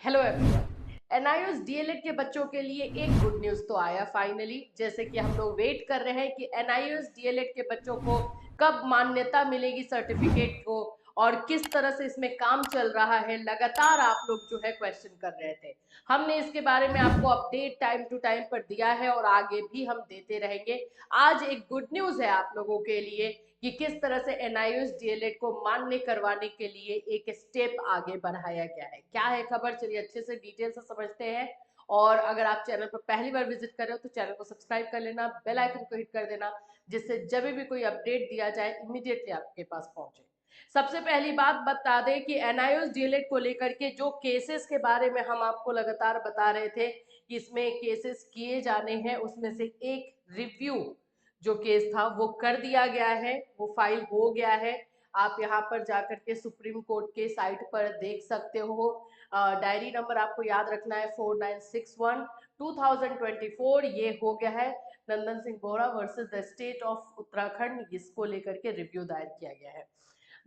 Hello everyone. NIOS DElEd के बच्चों के लिए एक गुड न्यूज तो आया फाइनली। जैसे कि हम लोग वेट कर रहे हैं कि एनआईओएस डीएलएड के बच्चों को कब मान्यता मिलेगी सर्टिफिकेट को, और किस तरह से इसमें काम चल रहा है। लगातार आप लोग जो है क्वेश्चन कर रहे थे। हमने इसके बारे में आपको अपडेट टाइम टू टाइम पर दिया है और आगे भी हम देते रहेंगे। आज एक गुड न्यूज है आप लोगों के लिए कि किस तरह से एनआईओएस डीएलएड को मान्य करवाने के लिए एक स्टेप आगे बढ़ाया गया है। क्या है खबर, चलिए अच्छे से डिटेल से समझते हैं। और अगर आप चैनल पर पहली बार विजिट कर रहे हो तो चैनल को सब्सक्राइब कर लेना, बेल आइकन को हिट कर देना, जिससे जब भी कोई अपडेट दिया जाए इमीडिएटली आपके पास पहुंचे। सबसे पहली बात बता दें कि एनआईओएस डीएलएड को लेकर के जो केसेस के बारे में हम आपको लगातार बता रहे थे कि इसमें केसेस किए जाने हैं, उसमें से एक रिव्यू जो केस था वो कर दिया गया है, वो फाइल हो गया है। आप यहाँ पर जाकर के सुप्रीम कोर्ट के साइट पर देख सकते हो। डायरी नंबर आपको याद रखना है 4961 2024। ये हो गया है Nandan Singh Bora versus the state of Uttarakhand, इसको लेकर के रिव्यू दायर किया गया है।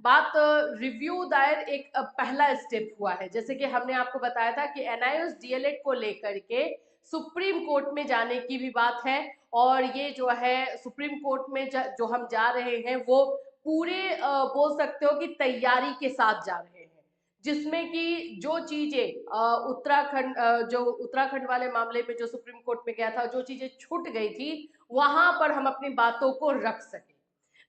बात रिव्यू दायर एक पहला स्टेप हुआ है। जैसे कि हमने आपको बताया था कि एनआईओएस डीएलएड को लेकर के सुप्रीम कोर्ट में जाने की भी बात है। और ये जो है सुप्रीम कोर्ट में जो हम जा रहे हैं वो पूरे बोल सकते हो कि तैयारी के साथ जा रहे हैं, जिसमें कि जो चीजें उत्तराखंड जो उत्तराखंड वाले मामले में जो सुप्रीम कोर्ट में गया था, जो चीजें छूट गई थी वहां पर हम अपनी बातों को रख सके।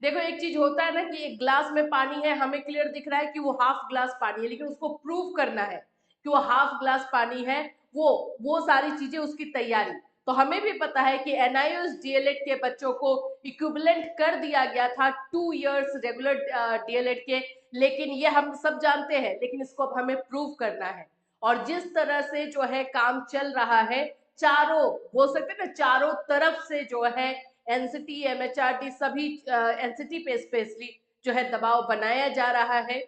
देखो एक चीज होता है ना कि एक ग्लास में पानी है, हमें क्लियर दिख रहा है कि वो हाफ ग्लास पानी है, लेकिन उसको प्रूव करना है कि वो हाफ ग्लास पानी है। वो सारी चीजें उसकी तैयारी। तो हमें भी पता है कि एनआईओएस डीएलएड के बच्चों को इक्विवेलेंट कर दिया गया था 2 इयर्स रेगुलर डीएलएड के। लेकिन ये हम सब जानते हैं, लेकिन इसको अब हमें प्रूव करना है। और जिस तरह से जो है काम चल रहा है, चारों बोल सकते हैं ना, चारों तरफ से जो है एनसीटी एमएचआरडी सभी एनसीटी पे स्पेशली जो है दबाव बनाया जा रहा है,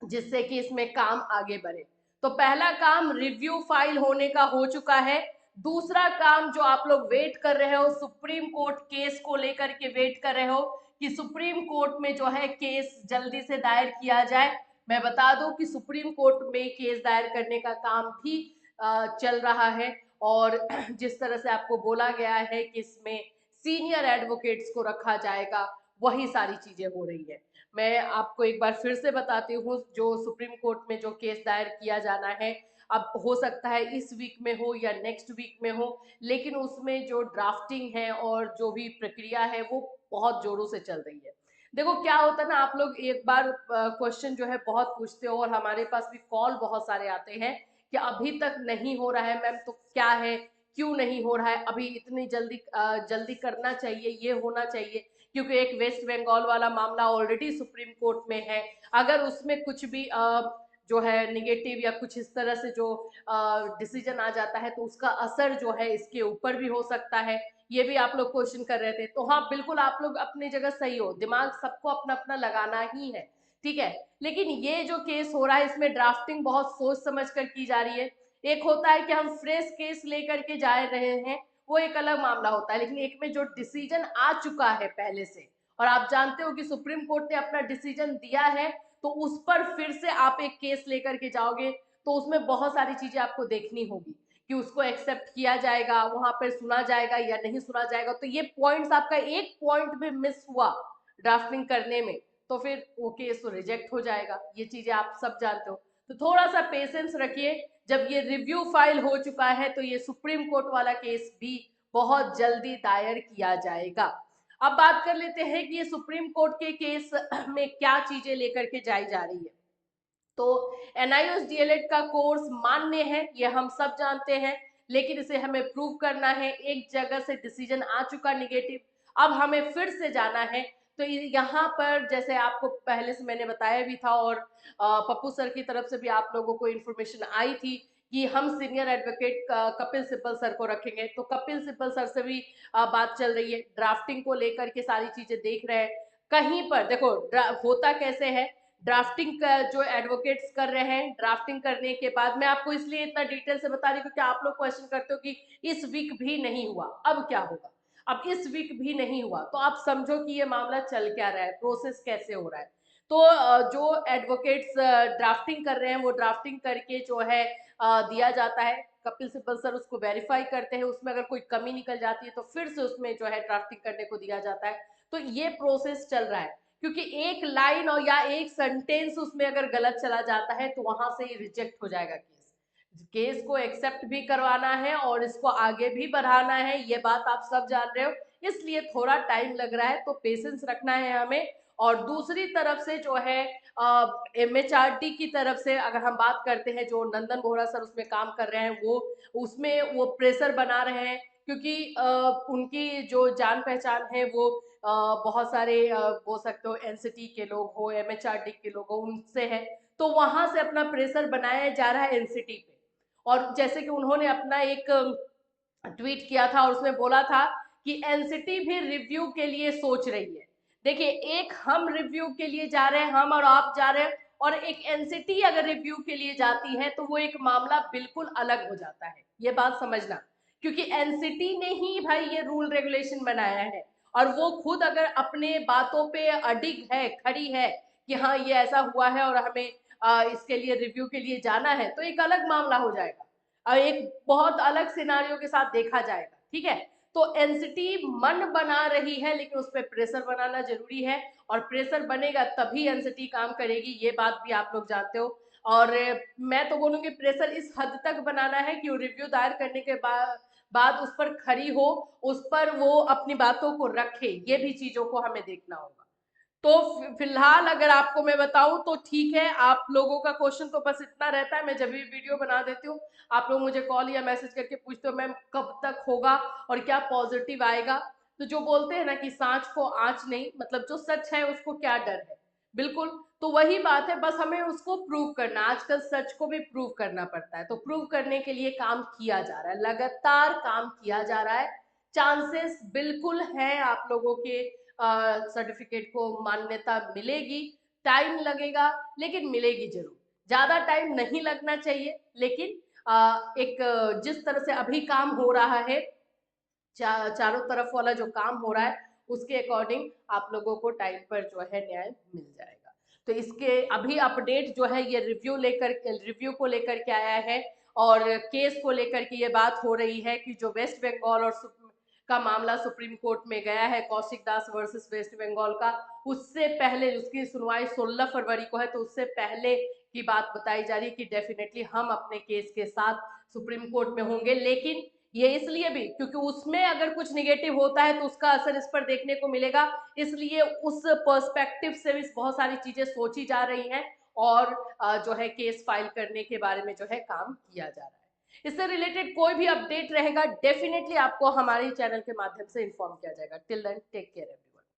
जिससे कि इसमें काम आगे बढ़े। तो पहला काम रिव्यू फाइल होने का हो चुका है। दूसरा काम जो आप लोग वेट कर रहे हो, सुप्रीम कोर्ट केस को लेकर के वेट कर रहे हो कि सुप्रीम कोर्ट में जो है केस जल्दी से दायर किया जाए। मैं बता दूं कि सुप्रीम कोर्ट में केस दायर करने का काम भी चल रहा है। और जिस तरह से आपको बोला गया है कि इसमें सीनियर एडवोकेट्स को रखा जाएगा, वही सारी चीजें हो रही है। मैं आपको एक बार फिर से बताती हूँ, जो सुप्रीम कोर्ट में जो केस दायर किया जाना है, अब हो सकता है इस वीक में हो या नेक्स्ट वीक में हो, लेकिन उसमें जो ड्राफ्टिंग है और जो भी प्रक्रिया है वो बहुत जोरों से चल रही है। देखो क्या होता है ना, आप लोग एक बार क्वेश्चन जो है बहुत पूछते हो और हमारे पास भी कॉल बहुत सारे आते हैं कि अभी तक नहीं हो रहा है मैम, तो क्या है, क्यों नहीं हो रहा है, अभी इतनी जल्दी जल्दी करना चाहिए, ये होना चाहिए। क्योंकि एक वेस्ट बंगाल वाला मामला ऑलरेडी सुप्रीम कोर्ट में है। अगर उसमें कुछ भी जो है निगेटिव या कुछ इस तरह से जो डिसीजन आ जाता है, तो उसका असर जो है इसके ऊपर भी हो सकता है। ये भी आप लोग क्वेश्चन कर रहे थे। तो हाँ बिल्कुल आप लोग अपनी जगह सही हो, दिमाग सबको अपना अपना लगाना ही है, ठीक है। लेकिन ये जो केस हो रहा है इसमें ड्राफ्टिंग बहुत सोच समझ कर की जा रही है। एक होता है कि हम फ्रेश केस लेकर के जा रहे हैं, वो एक अलग मामला होता है। लेकिन एक में जो डिसीजन आ चुका है पहले से, और आप जानते हो कि सुप्रीम कोर्ट ने अपना डिसीजन दिया है, तो उस पर फिर से आप एक केस लेकर के जाओगे, तो उसमें बहुत सारी चीजें आपको देखनी होगी कि उसको एक्सेप्ट किया जाएगा, वहां पर सुना जाएगा या नहीं सुना जाएगा। तो ये पॉइंट्स, आपका एक पॉइंट भी मिस हुआ ड्राफ्टिंग करने में, तो फिर वो केस तो रिजेक्ट हो जाएगा। ये चीजें आप सब जानते हो। तो थोड़ा सा पेशेंस रखिए। जब ये रिव्यू फाइल हो चुका है तो ये सुप्रीम कोर्ट वाला केस भी बहुत जल्दी दायर किया जाएगा। अब बात कर लेते हैं कि ये सुप्रीम कोर्ट के केस में क्या चीजें लेकर के जाई जा रही है। तो एनआईओएस डीएलएड का कोर्स मान्य है, ये हम सब जानते हैं, लेकिन इसे हमें प्रूव करना है। एक जगह से डिसीजन आ चुका निगेटिव, अब हमें फिर से जाना है। तो यहाँ पर जैसे आपको पहले से मैंने बताया भी था, और पप्पू सर की तरफ से भी आप लोगों को इन्फॉर्मेशन आई थी कि हम senior advocate Kapil Sibal sir को रखेंगे। तो कपिल सिब्बल सर से भी बात चल रही है, ड्राफ्टिंग को लेकर के सारी चीजें देख रहे हैं। कहीं पर देखो होता कैसे है, ड्राफ्टिंग का जो एडवोकेट्स कर रहे हैं, ड्राफ्टिंग करने के बाद, मैं आपको इसलिए इतना डिटेल से बता रही हूँ क्योंकि आप लोग क्वेश्चन करते हो कि इस वीक भी नहीं हुआ, अब क्या होगा। अब इस वीक भी नहीं हुआ तो आप समझो कि ये मामला चल क्या रहा है, प्रोसेस कैसे हो रहा है। तो जो एडवोकेट्स ड्राफ्टिंग कर रहे हैं वो ड्राफ्टिंग करके जो है दिया जाता है, कपिल सिब्बल सर उसको वेरीफाई करते हैं, उसमें अगर कोई कमी निकल जाती है तो फिर से उसमें जो है ड्राफ्टिंग करने को दिया जाता है। तो ये प्रोसेस चल रहा है, क्योंकि एक लाइन और या एक सेंटेंस उसमें अगर गलत चला जाता है तो वहां से ही रिजेक्ट हो जाएगा केस। केस को एक्सेप्ट भी करवाना है और इसको आगे भी बढ़ाना है, ये बात आप सब जान रहे हो, इसलिए थोड़ा टाइम लग रहा है, तो पेशेंस रखना है हमें। और दूसरी तरफ से जो है MHRD की तरफ से अगर हम बात करते हैं, जो नंदन बोहरा सर उसमें काम कर रहे हैं, वो उसमें वो प्रेशर बना रहे हैं, क्योंकि उनकी जो जान पहचान है वो बहुत सारे बोल सकते हो NCT के लोग हो, MHRD के लोग हो, उनसे है, तो वहां से अपना प्रेशर बनाया जा रहा है NCT पे। और जैसे कि उन्होंने अपना एक ट्वीट किया था और उसमें बोला था कि एनसीटी भी रिव्यू के लिए सोच रही है। देखिए, एक हम रिव्यू के लिए जा रहे हैं, हम और आप जा रहे हैं, और एक एनसीटी अगर रिव्यू के लिए जाती है तो वो एक मामला बिल्कुल अलग हो जाता है, ये बात समझना। क्योंकि एनसीटी ने ही भाई ये रूल रेगुलेशन बनाया है, और वो खुद अगर अपने बातों पे अडिग है, खड़ी है कि हाँ ये ऐसा हुआ है और हमें इसके लिए रिव्यू के लिए जाना है, तो एक अलग मामला हो जाएगा और एक बहुत अलग सिनारियों के साथ देखा जाएगा। ठीक है, तो एनसीटी मन बना रही है, लेकिन उस पर प्रेशर बनाना जरूरी है, और प्रेशर बनेगा तभी एनसीटी काम करेगी, ये बात भी आप लोग जानते हो। और मैं तो बोलूंगी प्रेशर इस हद तक बनाना है कि वो रिव्यू दायर करने के बाद उस पर खड़ी हो, उस पर वो अपनी बातों को रखे, ये भी चीजों को हमें देखना होगा। तो फिलहाल अगर आपको मैं बताऊं तो ठीक है, आप लोगों का क्वेश्चन तो बस इतना रहता है, मैं जब भी वीडियो बना देती हूँ आप लोग मुझे कॉल या मैसेज करके पूछते हो मैम कब तक होगा और क्या पॉजिटिव आएगा। तो जो बोलते हैं ना कि सांच को आंच नहीं, मतलब जो सच है उसको क्या डर है, बिल्कुल, तो वही बात है, बस हमें उसको प्रूव करना, आजकल सच को भी प्रूव करना पड़ता है, तो प्रूव करने के लिए काम किया जा रहा है, लगातार काम किया जा रहा है। चांसेस बिल्कुल है आप लोगों के सर्टिफिकेट को मान्यता मिलेगी, टाइम लगेगा लेकिन मिलेगी जरूर, ज्यादा टाइम नहीं लगना चाहिए, लेकिन एक जिस तरह से अभी काम हो रहा है, चारों तरफ वाला जो काम हो रहा है उसके अकॉर्डिंग आप लोगों को टाइम पर जो है न्याय मिल जाएगा। तो इसके अभी अपडेट जो है ये रिव्यू को लेकर के आया है, और केस को लेकर के ये बात हो रही है कि जो वेस्ट बंगाल और का मामला सुप्रीम कोर्ट में गया है, कौशिक दास वर्सेस वेस्ट बंगाल का, उससे पहले उसकी सुनवाई 16 फरवरी को है, तो उससे पहले की बात बताई जा रही है कि डेफिनेटली हम अपने केस के साथ सुप्रीम कोर्ट में होंगे। लेकिन ये इसलिए भी क्योंकि उसमें अगर कुछ निगेटिव होता है तो उसका असर इस पर देखने को मिलेगा, इसलिए उस पर्सपेक्टिव से भी बहुत सारी चीजें सोची जा रही हैं, और जो है केस फाइल करने के बारे में जो है काम किया जा रहा है। इससे रिलेटेड कोई भी अपडेट रहेगा डेफिनेटली आपको हमारे चैनल के माध्यम से इन्फॉर्म किया जाएगा। Till then take care.